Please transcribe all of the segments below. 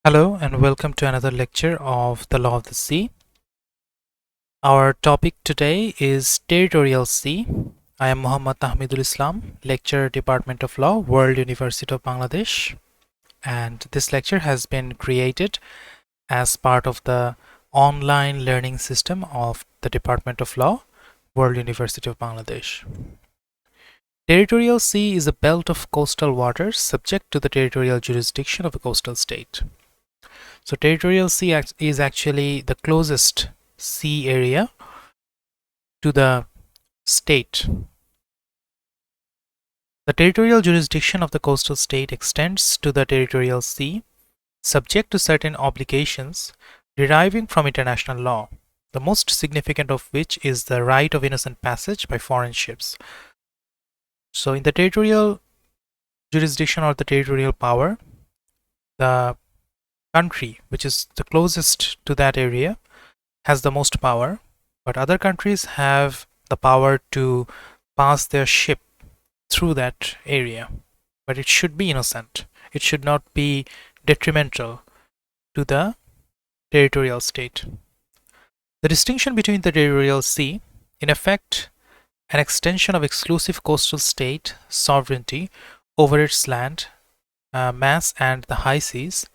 Hello and welcome to another lecture of the Law of the Sea. Our topic today is Territorial Sea. I am Muhammad Tahmidul Islam, lecturer, Department of Law, World University of Bangladesh. And this lecture has been created as part of the online learning system of the Department of Law, World University of Bangladesh. Territorial Sea is a belt of coastal waters subject to the territorial jurisdiction of a coastal state. So Territorial Sea is actually the closest sea area to the state. The territorial jurisdiction of the coastal state extends to the territorial sea, subject to certain obligations deriving from international law, the most significant of which is the right of innocent passage by foreign ships. So in the territorial jurisdiction or the territorial power, the country which is the closest to that area has the most power, but other countries have the power to pass their ship through that area. But it should be innocent. It should not be detrimental to the territorial state. The distinction between the territorial sea, in effect, an extension of exclusive coastal state sovereignty over its land, mass, and the high seas,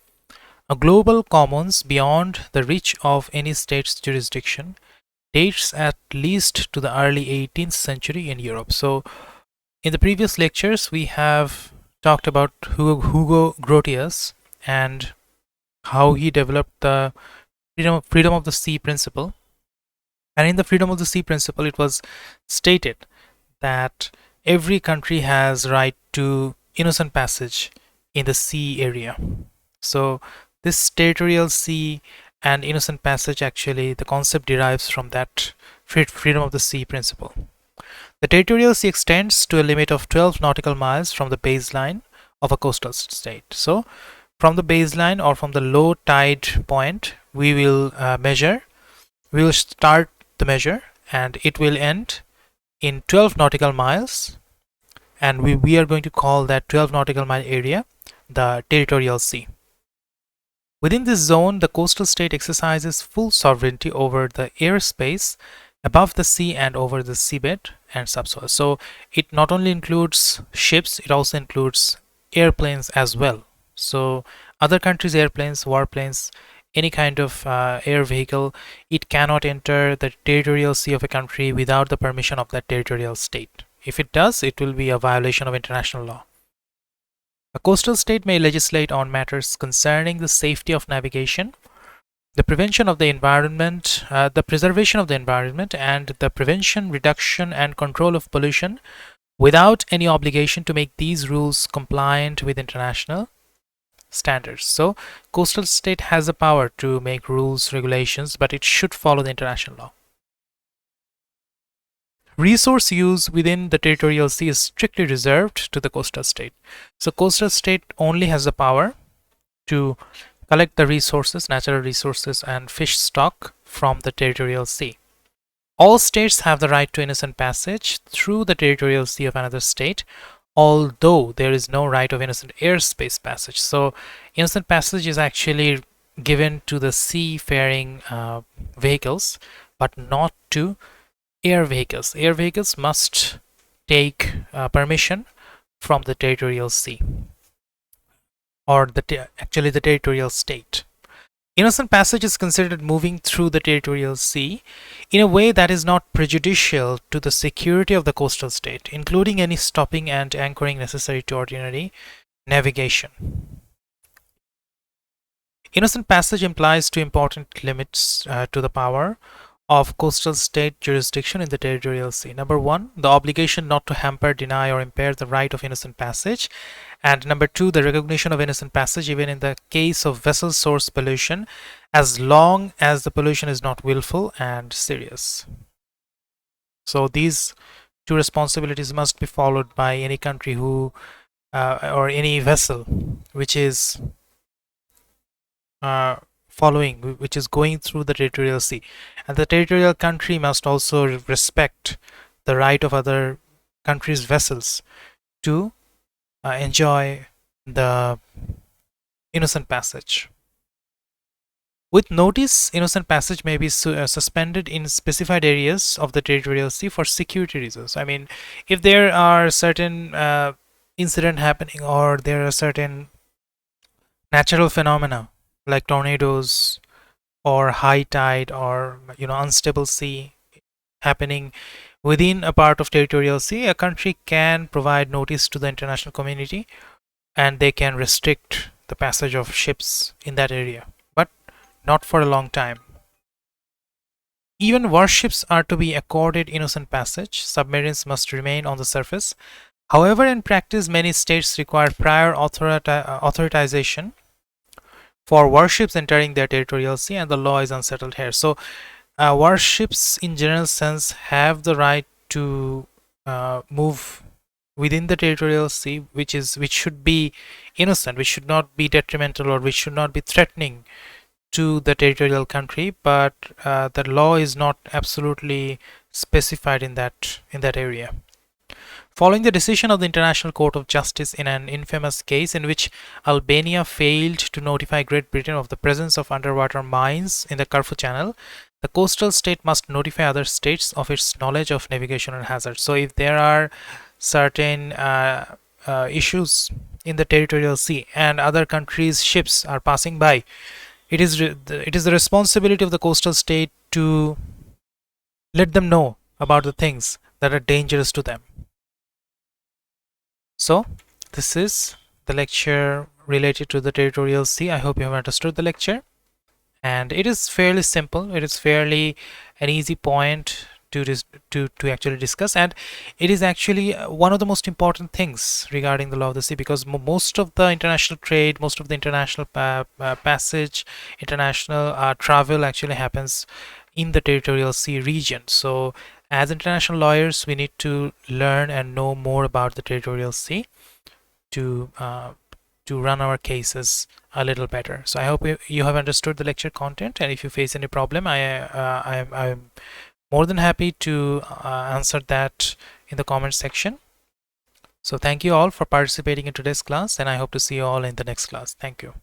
a global commons beyond the reach of any state's jurisdiction, dates at least to the early 18th century in Europe. So, in the previous lectures, we have talked about Hugo Grotius and how he developed the freedom of the sea principle. And in the freedom of the sea principle, it was stated that every country has right to innocent passage in the sea area. So, this territorial sea and innocent passage, actually the concept derives from that freedom of the sea principle. The territorial sea extends to a limit of 12 nautical miles from the baseline of a coastal state. So from the baseline or from the low tide point, we will start the measure and it will end in 12 nautical miles, and we are going to call that 12 nautical mile area the territorial sea. Within this zone, the coastal state exercises full sovereignty over the airspace above the sea and over the seabed and subsoil. So it not only includes ships, it also includes airplanes as well. So other countries' airplanes, warplanes, any kind of air vehicle, it cannot enter the territorial sea of a country without the permission of that territorial state. If it does, it will be a violation of international law. A coastal state may legislate on matters concerning the safety of navigation, the prevention of the environment, the preservation of the environment, and the prevention, reduction, and control of pollution without any obligation to make these rules compliant with international standards. So, coastal state has the power to make rules, regulations, but it should follow the international law. Resource use within the territorial sea is strictly reserved to the coastal state. So coastal state only has the power to collect the resources, natural resources, and fish stock from the territorial sea. All states have the right to innocent passage through the territorial sea of another state, although there is no right of innocent airspace passage. So innocent passage is actually given to the seafaring vehicles, but not to air vehicles. Air vehicles must take permission from the territorial sea or actually the territorial state. Innocent passage is considered moving through the territorial sea in a way that is not prejudicial to the security of the coastal state, including any stopping and anchoring necessary to ordinary navigation. Innocent passage implies two important limits to the power of coastal state jurisdiction in the territorial sea. Number one, the obligation not to hamper, deny, or impair the right of innocent passage. And number two, the recognition of innocent passage even in the case of vessel source pollution, as long as the pollution is not willful and serious. So these two responsibilities must be followed by any country who or any vessel which is which is going through the territorial sea, and the territorial country must also respect the right of other countries' vessels to enjoy the innocent passage. With notice, innocent passage may be suspended in specified areas of the territorial sea for security reasons. I mean, if there are certain incident happening, or there are certain natural phenomena like tornadoes or high tide, or unstable sea happening within a part of territorial sea, a country can provide notice to the international community, and they can restrict the passage of ships in that area, but not for a long time. Even warships are to be accorded innocent passage. Submarines must remain on the surface. However, in practice, many states require prior authorization for warships entering their territorial sea, and the law is unsettled here. So, warships, in general sense, have the right to move within the territorial sea, which should be innocent, which should not be detrimental, or which should not be threatening to the territorial country. But the law is not absolutely specified in that area. Following the decision of the International Court of Justice in an infamous case in which Albania failed to notify Great Britain of the presence of underwater mines in the Corfu Channel, the coastal state must notify other states of its knowledge of navigational hazards. So if there are certain issues in the territorial sea and other countries' ships are passing by, it is the responsibility of the coastal state to let them know about the things that are dangerous to them. So this is the lecture related to the territorial sea. I hope you have understood the lecture, and it is fairly simple. It is fairly an easy point to actually discuss, and it is actually one of the most important things regarding the law of the sea, because most of the international trade, most of the international passage, international travel actually happens in the territorial sea region. So as international lawyers, we need to learn and know more about the territorial sea to run our cases a little better. So I hope you have understood the lecture content, and if you face any problem, I'm more than happy to answer that in the comment section. So thank you all for participating in today's class, and I hope to see you all in the next class. Thank you.